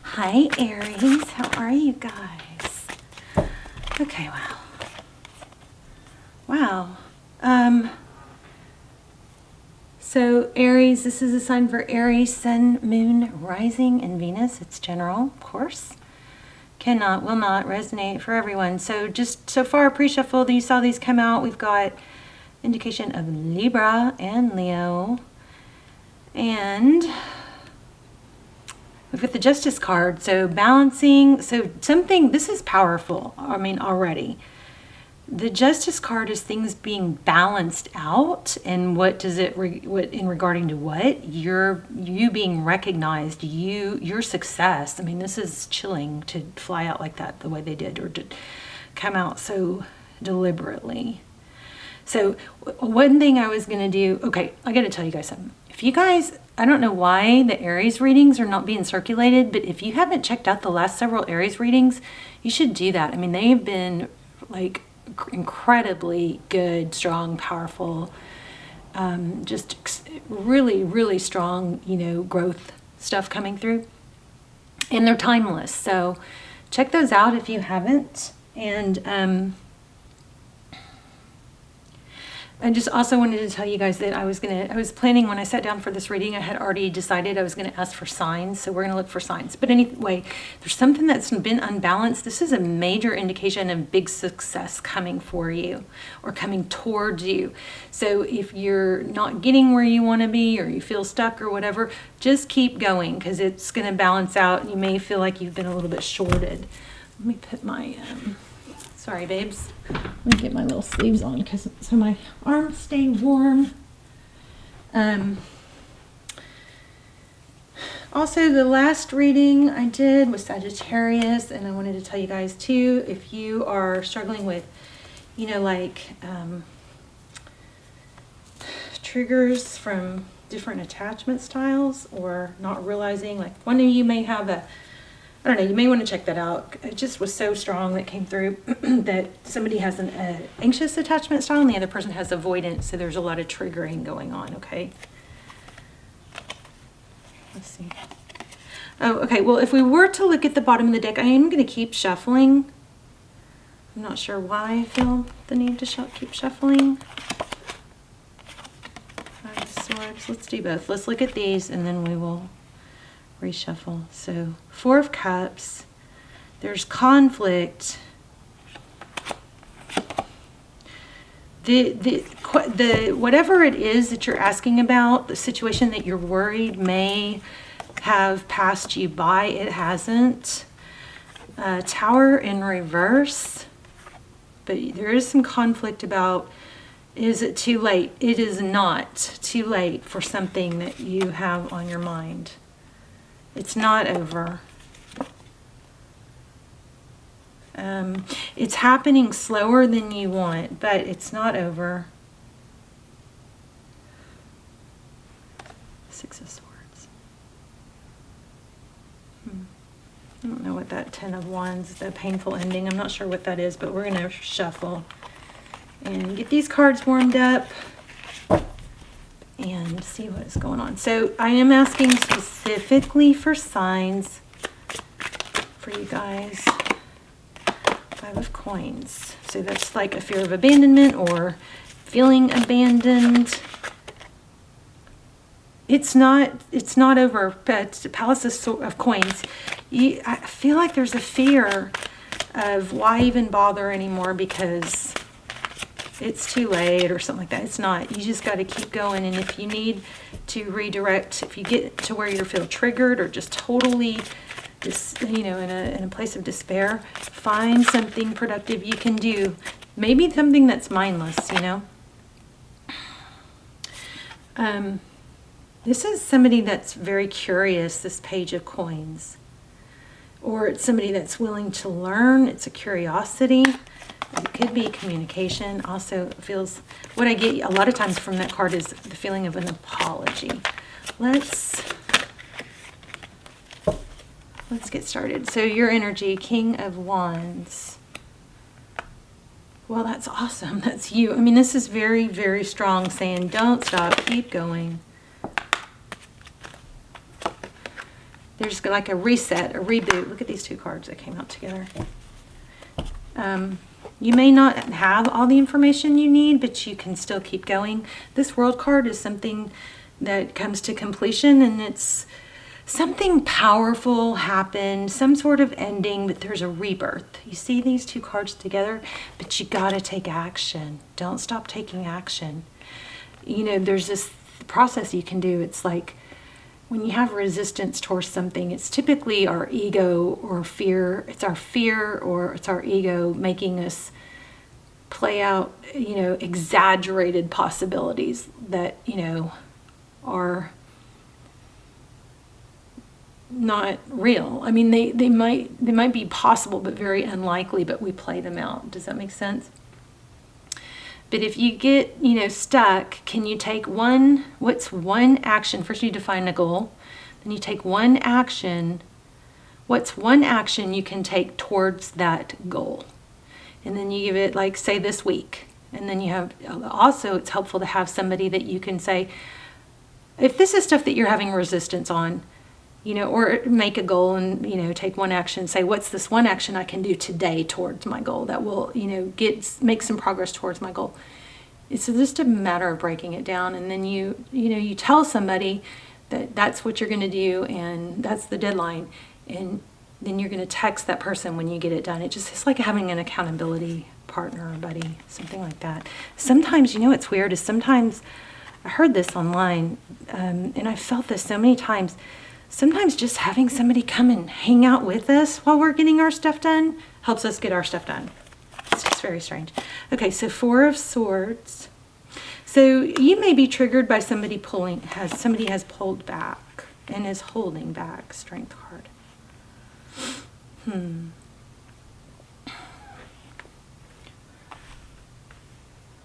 Hi, Aries. How are you guys? Okay, wow. Wow. So Aries, this is a sign for Aries, Sun, Moon, Rising, and Venus. It's general, of course. Cannot, will not resonate for everyone. So just so far, pre-shuffle, you saw these come out. We've got indication of Libra and Leo. And we've got the Justice card. So balancing, so something, this is powerful. I mean, already. The Justice card is things being balanced out, and what does it what in regarding to what you being recognized, your success. I mean, this is chilling to fly out like that the way they did, or to come out so deliberately. So one thing I was gonna do, okay, I gotta tell you guys something. If you guys, I don't know why the Aries readings are not being circulated, but if you haven't checked out the last several Aries readings, you should do that. I mean, they've been like incredibly good, strong, powerful, just really, really strong, growth stuff coming through. And they're timeless. So check those out if you haven't. And I just also wanted to tell you guys that I was planning, when I sat down for this reading, I had already decided I was going to ask for signs. So we're going to look for signs. But anyway, there's something that's been unbalanced. This is a major indication of big success coming for you or coming towards you. So if you're not getting where you want to be, or you feel stuck or whatever, just keep going, because it's going to balance out. You may feel like you've been a little bit shorted. Let me put my... Sorry, babes. Let me get my little sleeves on so my arms stay warm. Also, the last reading I did was Sagittarius, and I wanted to tell you guys too, if you are struggling with, triggers from different attachment styles, or not realizing, like one of you may have I don't know, you may want to check that out. It just was so strong that came through that somebody has an anxious attachment style and the other person has avoidance. So there's a lot of triggering going on, okay? Let's see. Oh, okay. Well, if we were to look at the bottom of the deck, I am going to keep shuffling. I'm not sure why I feel the need to keep shuffling. Five of Swords. Let's do both. Let's look at these and then we will reshuffle. So Four of Cups, there's conflict. The whatever it is that you're asking about, the situation that you're worried may have passed you by, it hasn't. Tower in reverse, but there is some conflict about, is it too late? It is not too late for something that you have on your mind. It's not over. It's happening slower than you want, but it's not over. Six of Swords. I don't know what that Ten of Wands, the painful ending, I'm not sure what that is, but we're going to shuffle and get these cards warmed up and see what's going on. So I am asking specifically for signs for you guys. Five of Coins. So that's like a fear of abandonment or feeling abandoned. It's not over. But Palace of Coins. I feel like there's a fear of why even bother anymore, because it's too late or something like that. It's not. You just got to keep going. And if you need to redirect, if you get to where you feel triggered or just totally in a place of despair, find something productive you can do. Maybe something that's mindless, This is somebody that's very curious, this Page of Coins. Or it's somebody that's willing to learn. It's a curiosity. It could be communication. Also feels, what I get a lot of times from that card is the feeling of an apology. Let's get started. So your energy, King of Wands. Well, that's awesome. That's you. I mean, this is very, very strong, saying don't stop, keep going. there's like a reset, a reboot. Look at these two cards that came out together. You may not have all the information you need, but you can still keep going. This World card is something that comes to completion, and it's something powerful happened, some sort of ending, but there's a rebirth. You see these two cards together, but you got to take action. Don't stop taking action. You know, there's this process you can do. It's like when you have resistance towards something, it's typically our ego or fear. It's our fear or it's our ego making us play out, you know, exaggerated possibilities that, you know, are not real. I mean, they might be possible, but very unlikely, but we play them out. Does that make sense? But if you get, you know, stuck, can you take what's one action? First you define a goal, then you take one action. What's one action you can take towards that goal? And then you give it, like, say this week. And then you have, also it's helpful to have somebody that you can say, if this is stuff that you're having resistance on, you know, or make a goal and, you know, take one action, say, what's this one action I can do today towards my goal that will, you know, make some progress towards my goal. It's just a matter of breaking it down. And then you know, you tell somebody that that's what you're going to do and that's the deadline. And then you're going to text that person when you get it done. It's like having an accountability partner or buddy, something like that. Sometimes, you know, what's weird is sometimes, I heard this online, and I felt this so many times. Sometimes just having somebody come and hang out with us while we're getting our stuff done helps us get our stuff done. It's just very strange. Okay, so Four of Swords. So you may be triggered by somebody somebody has pulled back and is holding back. Strength card.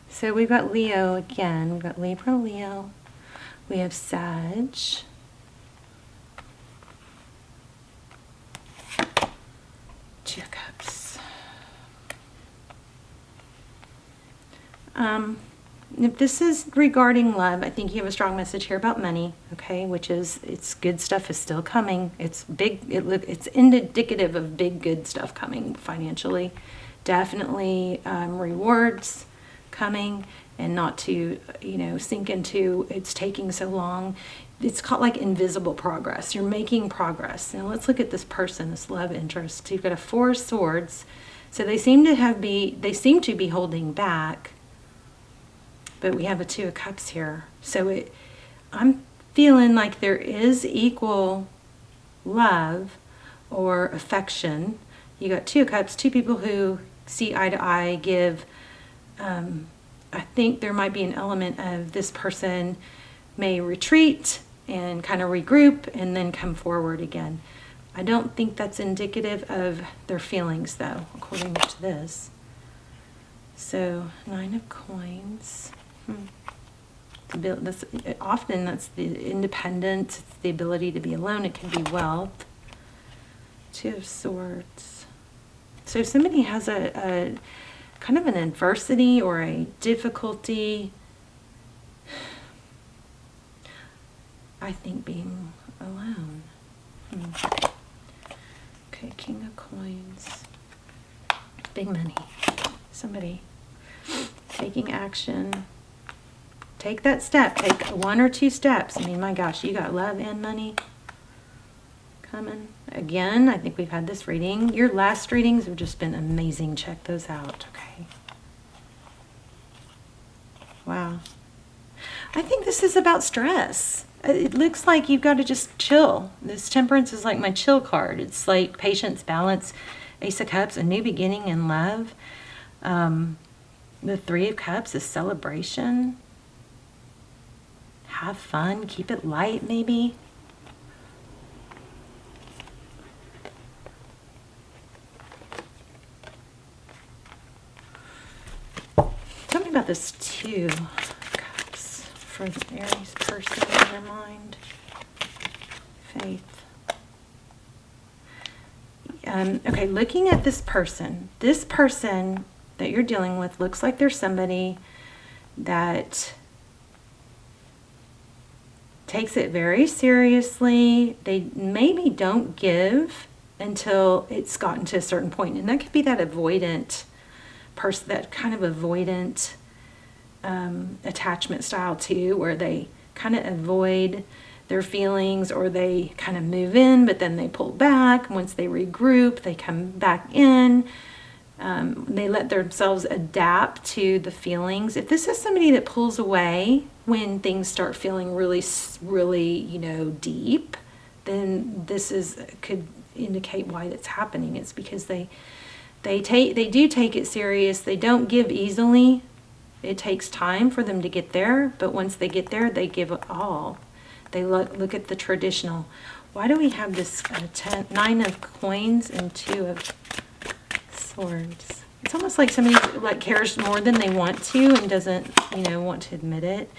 So we've got Leo again. We've got Libra, Leo. We have Sag. Two of Cups. If this is regarding love, I think you have a strong message here about money, okay, which is, it's good stuff is still coming. It's big, it's indicative of big good stuff coming financially. Definitely rewards coming, and not to, you know, sink into it's taking so long. It's called like invisible progress. You're making progress. Now let's look at this person, this love interest. So you've got a Four of Swords. So they seem to be holding back, but we have a Two of Cups here. So I'm feeling like there is equal love or affection. You got Two of Cups, two people who see eye to eye, give. I think there might be an element of this person may retreat and kind of regroup and then come forward again. I don't think that's indicative of their feelings, though, according to this. So, Nine of Coins. Often that's the independence, it's the ability to be alone. It can be wealth. Two of Swords. So somebody has a kind of an adversity or a difficulty, I think, being alone. Okay, King of Coins. Big money. Somebody taking action. Take that step. Take one or two steps. I mean, my gosh, you got love and money coming. Again, I think we've had this reading. Your last readings have just been amazing. Check those out. Okay. Wow. I think this is about stress. It looks like you've got to just chill. This Temperance is like my chill card. It's like patience, balance, Ace of Cups, a new beginning in love. The Three of Cups is celebration. Have fun. Keep it light, maybe. Tell me about this Two of Cups for the Aries person in their mind. Faith. Okay, looking at this person that you're dealing with looks like there's somebody that takes it very seriously. They maybe don't give until it's gotten to a certain point. And that could be that avoidant person, that kind of avoidant attachment style too, where they kind of avoid their feelings, or they kind of move in, but then they pull back. Once they regroup, they come back in. They let themselves adapt to the feelings. If this is somebody that pulls away when things start feeling really, really, you know, deep, then could indicate why that's happening. It's because they do take it serious. They don't give easily. It takes time for them to get there, but once they get there, they give it all. They look at the traditional. Why do we have this 9 of coins and 2 of swords? It's almost like somebody like cares more than they want to and doesn't, you know, want to admit it.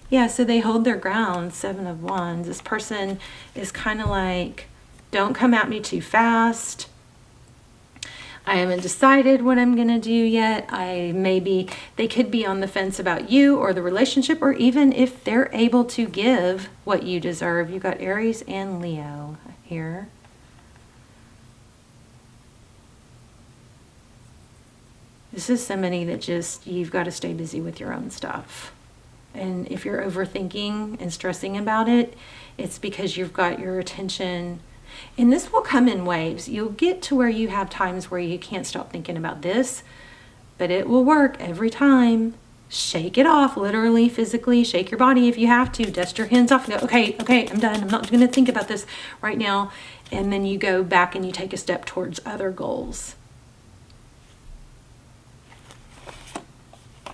Yeah, so they hold their ground. 7 of wands. This person is kind of like, don't come at me too fast. I haven't decided what I'm going to do yet. They could be on the fence about you or the relationship, or even if they're able to give what you deserve. You got Aries and Leo here. This is somebody that just, you've got to stay busy with your own stuff. And if you're overthinking and stressing about it, it's because you've got your attention. And this will come in waves. You'll get to where you have times where you can't stop thinking about this, but it will work every time. Shake it off, literally, physically. Shake your body if you have to. Dust your hands off and go, okay, I'm done. I'm not going to think about this right now. And then you go back and you take a step towards other goals.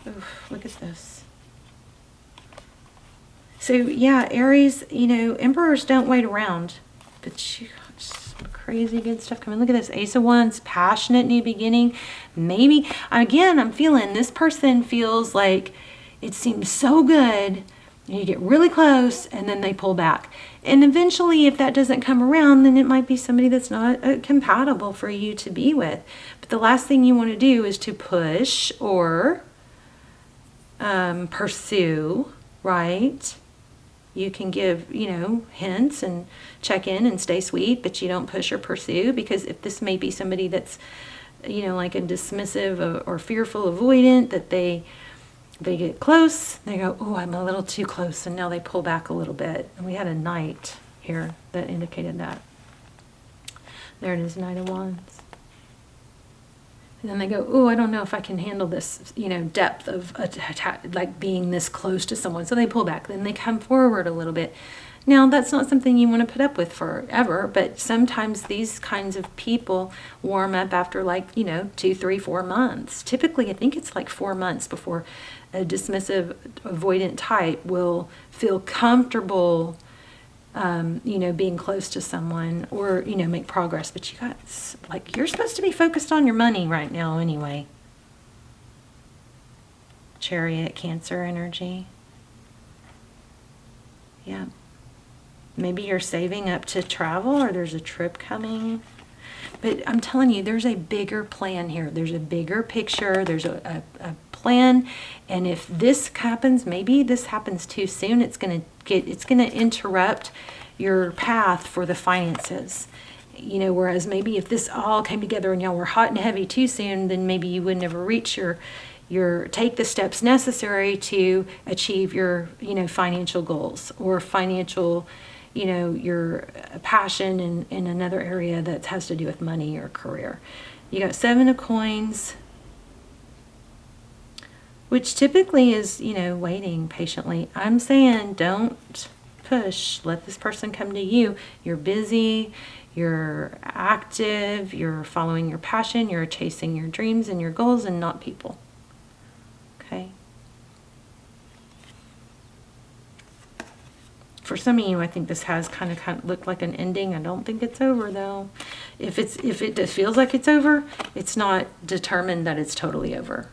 Oof, look at this. So yeah, Aries, you know, emperors don't wait around. But you got some crazy good stuff coming. Look at this. Ace of Wands, passionate new beginning. Maybe, again, I'm feeling this person feels like it seems so good. You get really close and then they pull back. And eventually, if that doesn't come around, then it might be somebody that's not compatible for you to be with. But the last thing you want to do is to push or pursue, right? You can give, you know, hints and check in and stay sweet, but you don't push or pursue, because if this may be somebody that's, you know, like a dismissive or fearful avoidant, that they get close, they go, oh, I'm a little too close, and now they pull back a little bit. And we had a Knight here that indicated that. There it is, Knight of Wands. And then they go, oh, I don't know if I can handle this, you know, depth of like being this close to someone. So they pull back. Then they come forward a little bit. Now, that's not something you want to put up with forever, but sometimes these kinds of people warm up after, like, you know, 2, 3, 4 months. Typically, I think it's like 4 months before a dismissive, avoidant type will feel comfortable, you know, being close to someone, or, you know, make progress. But you got, like, you're supposed to be focused on your money right now anyway. Chariot, Cancer energy. Yeah. Maybe you're saving up to travel, or there's a trip coming. But I'm telling you, there's a bigger plan here. There's a bigger picture. There's a plan. And if this happens, maybe this happens too soon, it's going to interrupt your path for the finances. You know, whereas maybe if this all came together and y'all were hot and heavy too soon, then maybe you would never reach your take the steps necessary to achieve your, you know, financial goals, or financial, you know, your passion in another area that has to do with money or career. You got 7 of Coins, which typically is, you know, waiting patiently. I'm saying don't push. Let this person come to you. You're busy, you're active, you're following your passion, you're chasing your dreams and your goals, and not people. Okay? For some of you, I think this has kind of looked like an ending. I don't think it's over, though. If it feels like it's over, it's not determined that it's totally over.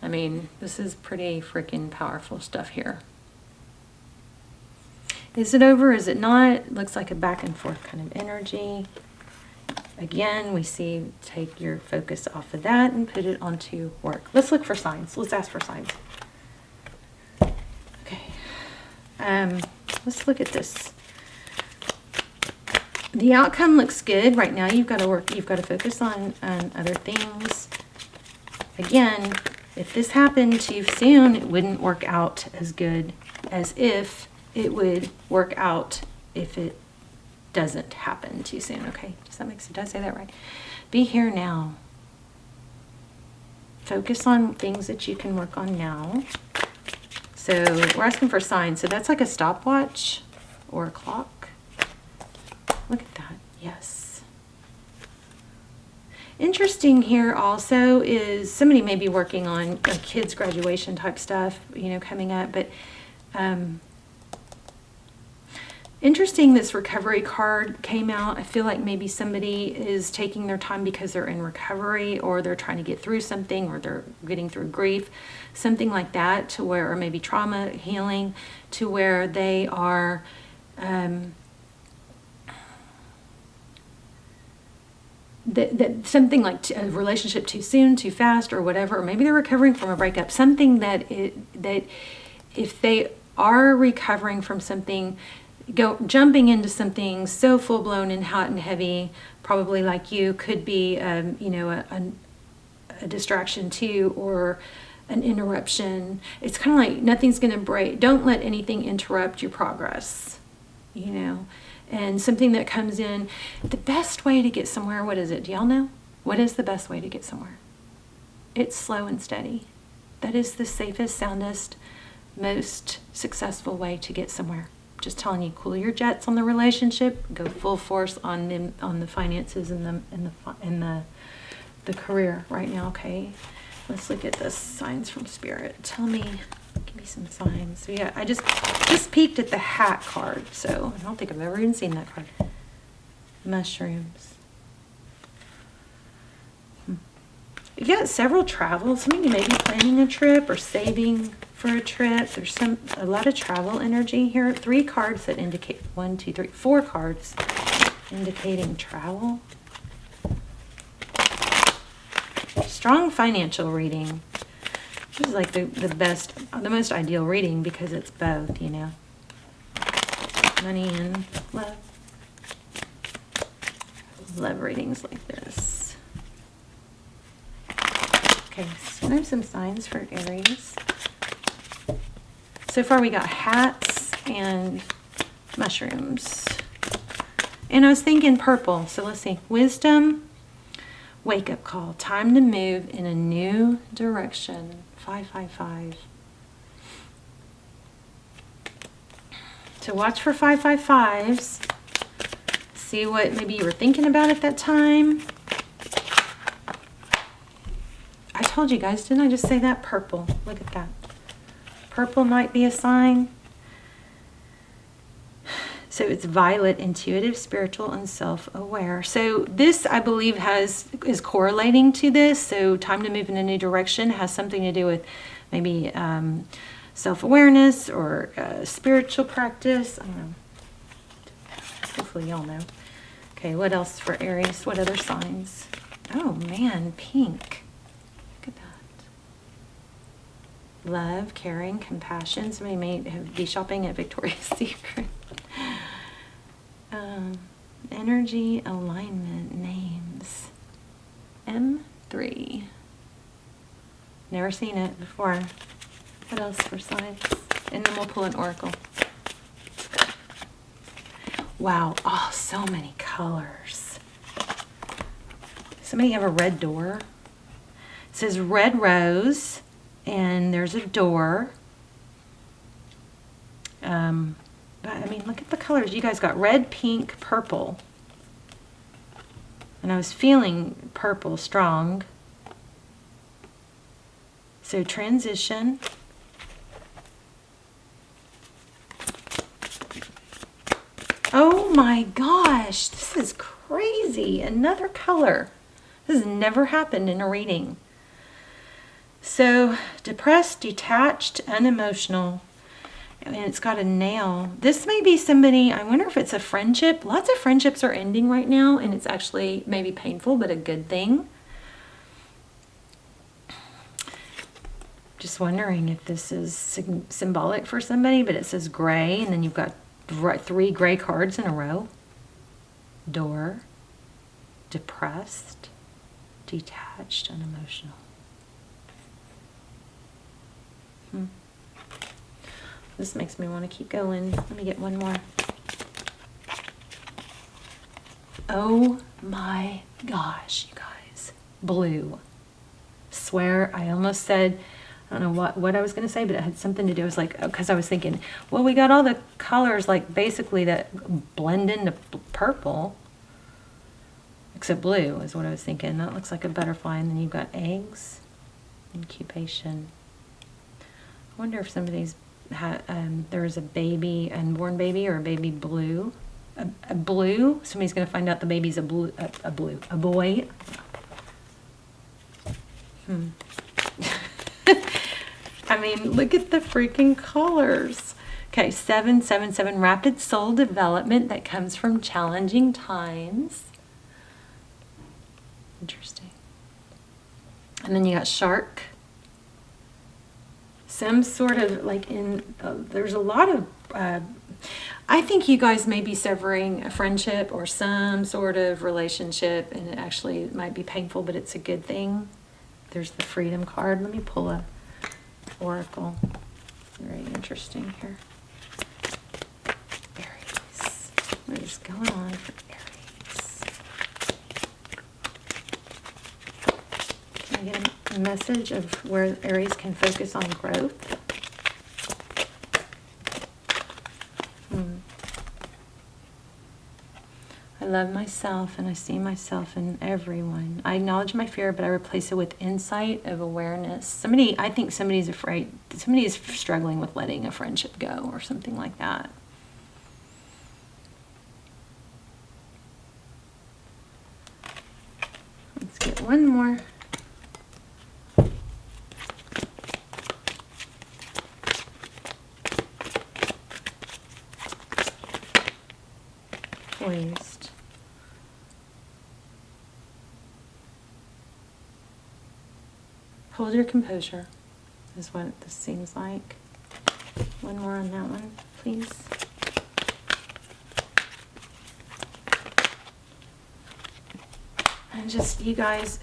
I mean, this is pretty freaking powerful stuff here. Is it over? Is it not? It looks like a back and forth kind of energy. Again, we see, take your focus off of that and put it onto work. Let's look for signs. Let's ask for signs. Okay. Let's look at this. The outcome looks good right now. You've got to focus on other things. Again, if this happened too soon, it wouldn't work out as good as if it would work out if it doesn't happen too soon. Okay, does that make sense? Did I say that right? Be here now. Focus on things that you can work on now. So we're asking for signs. So that's like a stopwatch or a clock. Look at that. Yes. Interesting here also is somebody may be working on a kid's graduation type stuff, coming up. But interesting, this recovery card came out. I feel like maybe somebody is taking their time because they're in recovery, or they're trying to get through something, or they're getting through grief, something like that, to where, or maybe trauma healing, to where they are that something like a relationship too soon, too fast, or whatever, or maybe they're recovering from a breakup, something that if they are recovering from something, jumping into something so full-blown and hot and heavy, probably like you, could be a distraction too, or an interruption. It's kind of like nothing's going to break. Don't let anything interrupt your progress, and something that comes in. The best way to get somewhere, what is it? Do y'all know? What is the best way to get somewhere? It's slow and steady. That is the safest, soundest, most successful way to get somewhere. Just telling you, cool your jets on the relationship, go full force on them, on the finances and the career right now. Okay, let's look at the signs from Spirit. Tell me, give me some signs. So yeah, I just peeked at the hat card, so I don't think I've ever even seen that card. Mushrooms. You got several travels. Some of you may be planning a trip or saving for a trip. There's a lot of travel energy here. 3 cards that indicate 1, 2, 3, 4 cards indicating travel. Strong financial reading. This is like the best, the most ideal reading because it's both, money and love. Love readings like this. Okay, so I have some signs for Aries. So far we got hats and mushrooms. And I was thinking purple, so let's see. Wisdom, wake up call, time to move in a new direction. 555. So watch for 555s. See what maybe you were thinking about at that time. I told you guys, didn't I just say that? Purple. Look at that. Purple might be a sign. So it's violet, intuitive, spiritual, and self-aware. So this, I believe, is correlating to this. So time to move in a new direction has something to do with maybe self-awareness or spiritual practice. I don't know. Hopefully y'all know. Okay, what else for Aries? What other signs? Oh man, pink. Look at that. Love, caring, compassion. Somebody may be shopping at Victoria's Secret. Energy, alignment, names. M3. Never seen it before. What else for signs? And then we'll pull an oracle. Wow, oh, so many colors. Somebody have a red door. It says red rose, and there's a door. But I mean, look at the colors. You guys got red, pink, purple. And I was feeling purple strong. So transition. Oh my gosh, this is crazy. Another color. This has never happened in a reading. So depressed, detached, unemotional. And it's got a nail. This may be somebody, I wonder if it's a friendship. Lots of friendships are ending right now, and it's actually maybe painful, but a good thing. Just wondering if this is symbolic for somebody, but it says gray, and then you've got 3 gray cards in a row. Door, depressed, detached, and emotional. This makes me want to keep going. Let me get one more. Oh my gosh, you guys. Blue. Swear, I almost said, I don't know what I was going to say, but it had something to do. It was like, because I was thinking, well, we got all the colors like basically that blend into purple. Except blue is what I was thinking. That looks like a butterfly. And then you've got eggs, incubation. I wonder if somebody's had, there was a baby, unborn baby, or a baby blue. A blue. Somebody's going to find out the baby's a boy. I mean, look at the freaking colors. Okay, 777, rapid soul development that comes from challenging times. Interesting. And then you got shark. Some sort of like there's a lot of, I think you guys may be severing a friendship or some sort of relationship, and it actually might be painful, but it's a good thing. There's the freedom card. Let me pull a oracle. Very interesting here. Aries. What is going on for Aries? Can I get a message of where Aries can focus on growth? I love myself and I see myself in everyone. I acknowledge my fear, but I replace it with insight of awareness. I think somebody's afraid, somebody is struggling with letting a friendship go or something like that. Let's get one more. Poised. Hold your composure is what this seems like. One more on that one, please. And just, you guys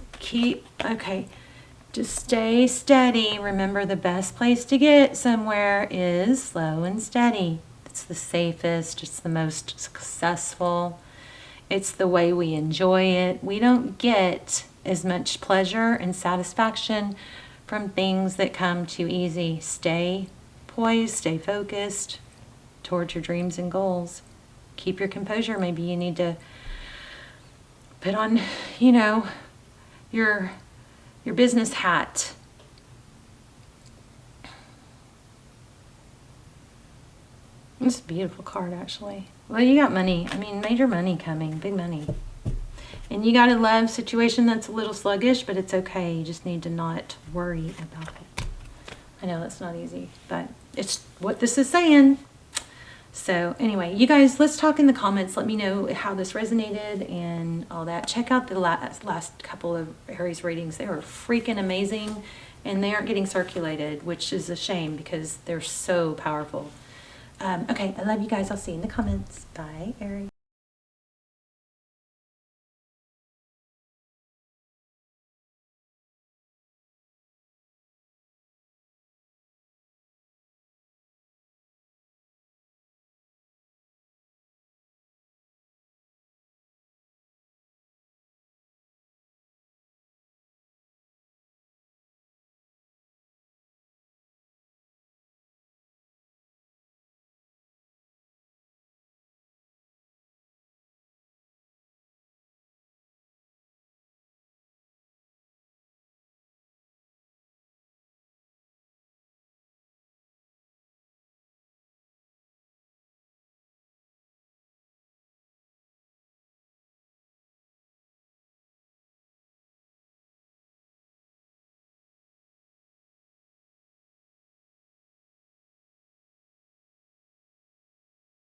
just stay steady. Remember, the best place to get somewhere is slow and steady. It's the safest, it's the most successful. It's the way we enjoy it. We don't get as much pleasure and satisfaction from things that come too easy. Stay poised, stay focused towards your dreams and goals. Keep your composure. Maybe you need to put on, your business hat. It's a beautiful card, actually. Well, you got money. I mean, major money coming, big money. And you got a love situation that's a little sluggish, but it's okay. You just need to not worry about it. I know that's not easy, but it's what this is saying. So anyway, you guys, let's talk in the comments. Let me know how this resonated and all that. Check out the last couple of Aries readings. They were freaking amazing, and they aren't getting circulated, which is a shame because they're so powerful. Okay, I love you guys. I'll see you in the comments. Bye, Aries.